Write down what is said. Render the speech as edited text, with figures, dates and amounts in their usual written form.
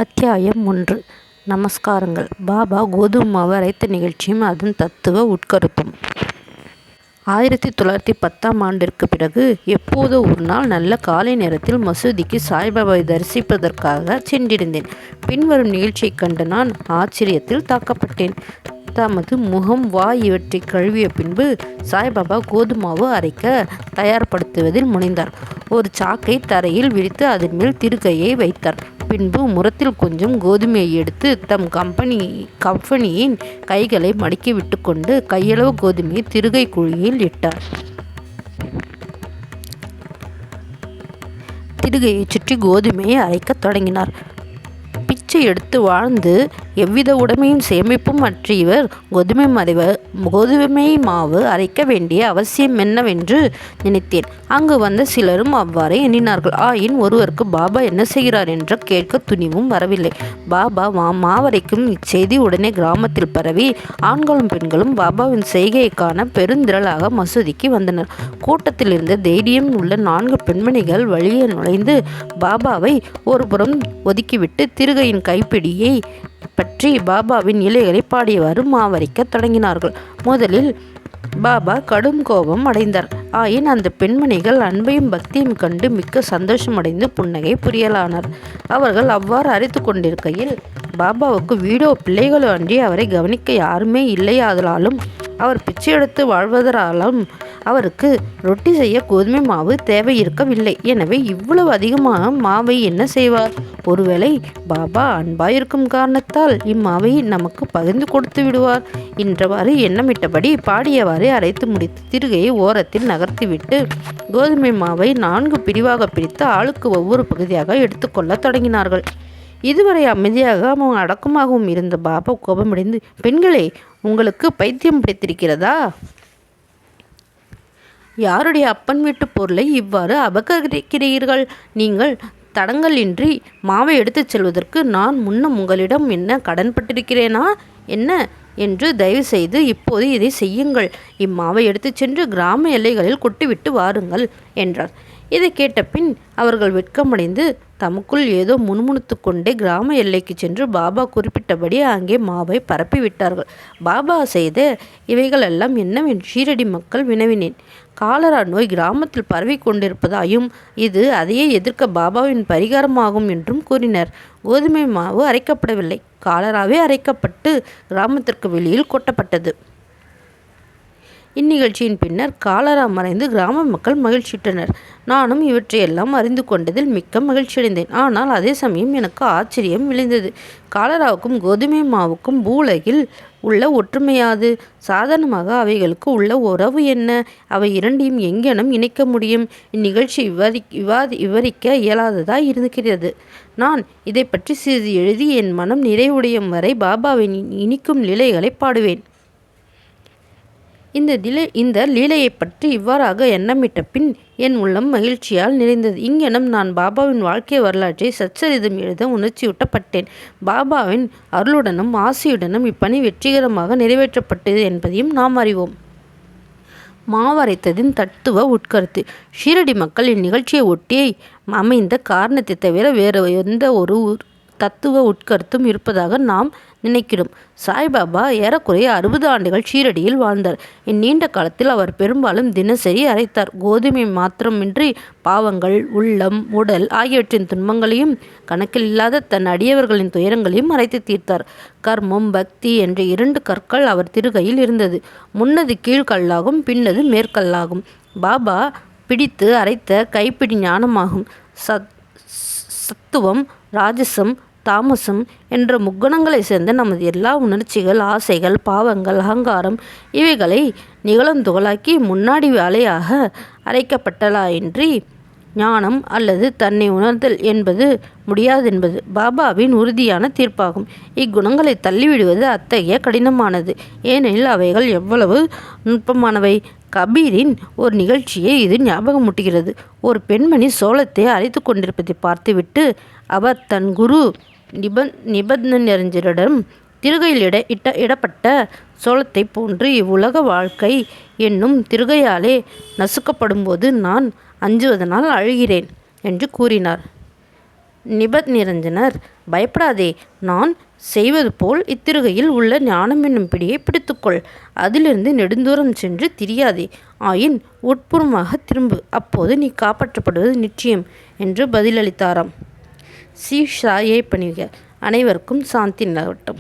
அத்தியாயம் 1. நமஸ்காரங்கள். பாபா கோதுமை மாவு அரைத்த நிகழ்ச்சியும் அதன் தத்துவ உட்கருத்தும். 1910ஆம் ஆண்டிற்கு பிறகு எப்போதோ ஒரு நாள் நல்ல காலை நேரத்தில் மசூதிக்கு சாய்பாபாவை தரிசிப்பதற்காக சென்றிருந்தேன். பின்வரும் நிகழ்ச்சியைக் கண்டு நான் ஆச்சரியத்தில் தாக்கப்பட்டேன். தமது முகம் வாய் இவற்றை கழுவிய பின்பு சாய்பாபா கோதுமாவு அரைக்க தயார்படுத்துவதில் முனைந்தார். ஒரு சாக்கை தரையில் விரித்து அதன் மேல் திருகையை வைத்தார். பின்பு முரத்தில் கொஞ்சம் கோதுமையை எடுத்து தம் கம்பெனியின் கைகளை மடக்கி விட்டு கொண்டு கையளவு கோதுமையை திருகை குழியில் இட்டார். திருகையை சுற்றி கோதுமையை அரைக்கத் தொடங்கினார். பிச்சை எடுத்து வாழ்ந்து எவ்வித உடைமையும் சேமிப்பும் அற்ற இவர் கோதுமை மாவு அரைக்க வேண்டிய அவசியம் என்னவென்று நினைத்தேன். அங்கு வந்த சிலரும் அவ்வாறே எண்ணினார்கள். ஆயின் ஒருவருக்கு பாபா என்ன செய்கிறார் என்று கேட்க துணிவும் வரவில்லை. பாபா மாவரைக்கும் இச்செய்தி உடனே கிராமத்தில் பரவி ஆண்களும் பெண்களும் பாபாவின் செய்கையை காண பெருந்திரளாக மசூதிக்கு வந்தனர். கூட்டத்தில் இருந்த தைரியம் உள்ள 4 பெண்மணிகள் வழியே நுழைந்து பாபாவை ஒருபுறம் ஒதுக்கிவிட்டு திருகையின் கைப்பிடியை பற்றி பாபாவின் இலைகளை பாடியவாறு மாவரைக்க தொடங்கினார்கள். முதலில் பாபா கடும் கோபம் அடைந்தார். ஆயின் அந்த பெண்மணிகள் அன்பையும் பக்தியும் கண்டு மிக்க சந்தோஷமடைந்து புன்னகை புரியலானார். அவர்கள் அவ்வாறு அரைத்து கொண்டிருக்கையில் பாபாவுக்கு வீடோ பிள்ளைகளோ அன்றி அவரை கவனிக்க யாருமே இல்லையாதலாலும் அவர் பிச்சை எடுத்து வாழ்வதாலும் அவருக்கு ரொட்டி செய்ய கோதுமை மாவு தேவை இருக்கவில்லை. எனவே இவ்வளவு அதிகமாக மாவை என்ன செய்வார்? ஒருவேளை பாபா அன்பாயிருக்கும் காரணத்தால் இம்மாவை நமக்கு பகிர்ந்து கொடுத்து விடுவார் என்றவாறு எண்ணமிட்டபடி பாடியவாறே அரைத்து முடித்து திருகையை ஓரத்தில் நகர்த்திவிட்டு கோதுமை மாவை 4 பிரிவாக பிரித்து ஆளுக்கு ஒவ்வொரு பகுதியாக எடுத்துக்கொள்ள தொடங்கினார்கள். இதுவரை அமைதியாகவும் அடக்கமாகவும் இருந்த பாபா கோபமடைந்து, பெண்களே, உங்களுக்கு பைத்தியம் பிடித்திருக்கிறதா? யாருடைய அப்பன் வீட்டு பொருளை இவ்வாறு அபகரிக்கிறீர்கள்? நீங்கள் தடங்கள் இன்றி மாவை எடுத்துச் செல்வதற்கு நான் முன்னம் உங்களிடம் என்ன கடன்பட்டிருக்கிறேனா என்ன என்று தயவு செய்து இப்போது இதை செய்யுங்கள். இம்மாவை எடுத்துச் சென்று கிராம எல்லைகளில் கொட்டிவிட்டு வாருங்கள் என்றார். இதை கேட்ட பின் அவர்கள் வெட்கமடைந்து தமக்குள் ஏதோ முணுமுணுத்து கொண்டே கிராம எல்லைக்கு சென்று பாபா குறிப்பிட்டபடி அங்கே மாவை பரப்பிவிட்டார்கள். பாபா செய்த இவைகளெல்லாம் என்னவென்று ஷீரடி மக்கள் வினவினேன். காலரா நோய் கிராமத்தில் பரவி கொண்டிருப்பதாயும் இது அதையே எதிர்க்க பாபாவின் பரிகாரமாகும் என்றும் கூறினர். கோதுமை மாவு அரைக்கப்படவில்லை, காலராவே அரைக்கப்பட்டு கிராமத்திற்கு வெளியில் கொட்டப்பட்டது. இந்நிகழ்ச்சியின் பின்னர் காலரா மறைந்து கிராம மக்கள் மகிழ்ச்சியுற்றனர். நானும் இவற்றையெல்லாம் அறிந்து கொண்டதில் மிக்க மகிழ்ச்சியடைந்தேன். ஆனால் அதே சமயம் எனக்கு ஆச்சரியம் விளைந்தது. காலராவுக்கும் கோதுமை மாவுக்கும் பூவுலகில் உள்ள ஒற்றுமையாது? சாதாரணமாக அவைகளுக்கு உள்ள உறவு என்ன? அவை இரண்டையும் எங்கெனம் இணைக்க முடியும்? இந்நிகழ்ச்சி விவரிக்க இயலாததாய் இருக்கிறது. நான் இதை பற்றி சிறிது எழுதி என் மனம் நிறைவுடையும் வரை பாபாவின் இனிக்கும் லீலைகளை பாடுவேன். இந்த லீலையை பற்றி இவ்வாறாக எண்ணமிட்ட பின் என் உள்ளம் மகிழ்ச்சியால் நிறைந்தது. இங்கெனம் நான் பாபாவின் வாழ்க்கை வரலாற்றை சச்சரிதம் எழுத உணர்ச்சியூட்டப்பட்டேன். பாபாவின் அருளுடனும் ஆசையுடனும் இப்பணி வெற்றிகரமாக நிறைவேற்றப்பட்டது என்பதையும் நாம் அறிவோம். மாவரைத்ததின் தத்துவ உட்கருத்து. ஷீரடி மக்கள் இந்நிகழ்ச்சியை ஒட்டி அமைந்த காரணத்தை தவிர வேறு எந்த ஒரு தத்துவ உட்கருத்தும் இருப்பதாக நாம் நினைக்கிறோம். சாய்பாபா ஏறக்குறைய 60 ஆண்டுகள் ஷீரடியில் வாழ்ந்தார். இந்நீண்ட காலத்தில் அவர் பெரும்பாலும் தினசரி அரைத்தார். கோதுமை மாத்திரமின்றி பாவங்கள், உள்ளம், உடல் ஆகியவற்றின் துன்பங்களையும் கணக்கில்லாத தன் அடியவர்களின் துயரங்களையும் அரைத்து தீர்த்தார். கர்மம், பக்தி என்ற 2 கற்கள் அவர் திருகையில் இருந்தது. முன்னது கீழ்கல்லாகும், பின்னது மேற்கல்லாகும். பாபா பிடித்து அரைத்த கைப்பிடி ஞானமாகும். சத்துவம், ராஜசம், தாமசம் என்ற முக்குணங்களை சேர்ந்த நமது எல்லா உணர்ச்சிகள், ஆசைகள், பாவங்கள், அகங்காரம் இவைகளை நிகழந்துகளாக்கி முன்னாடி வேலையாக அரைக்கப்பட்டலாயின்றி ஞானம் அல்லது தன்னை உணர்தல் என்பது முடியாதென்பது பாபாவின் உறுதியான தீர்ப்பாகும். இக்குணங்களை தள்ளிவிடுவது அத்தகைய கடினமானது. ஏனெனில் அவைகள் எவ்வளவு நுட்பமானவை. கபீரின் ஒரு நிகழ்ச்சியை இது ஞாபகமூட்டுகிறது. ஒரு பெண்மணி சோளத்தை அரைத்து கொண்டிருப்பதை பார்த்துவிட்டு அவர் தன் குரு நிபந்தனறிஞரிடம் திருகையில் இடப்பட்ட சோளத்தை போன்று இவ்வுலக வாழ்க்கை என்னும் திருகையாலே நசுக்கப்படும்போது நான் அஞ்சுவதனால் அழுகிறேன் என்று கூறினார். நிரஞ்சனர், பயப்படாதே. நான் செய்வது போல் இத்திருகையில் உள்ள ஞானம் என்னும் பிடியை பிடித்துக்கொள். அதிலிருந்து நெடுந்தூரம் சென்று திரியாதே. ஆயின் உட்புறமாக திரும்பு. அப்போது நீ காப்பாற்றப்படுவது நிச்சயம் என்று பதிலளித்தாராம். ஸ்ரீ சாயை பணிக. அனைவருக்கும் சாந்தி நிலவட்டும்.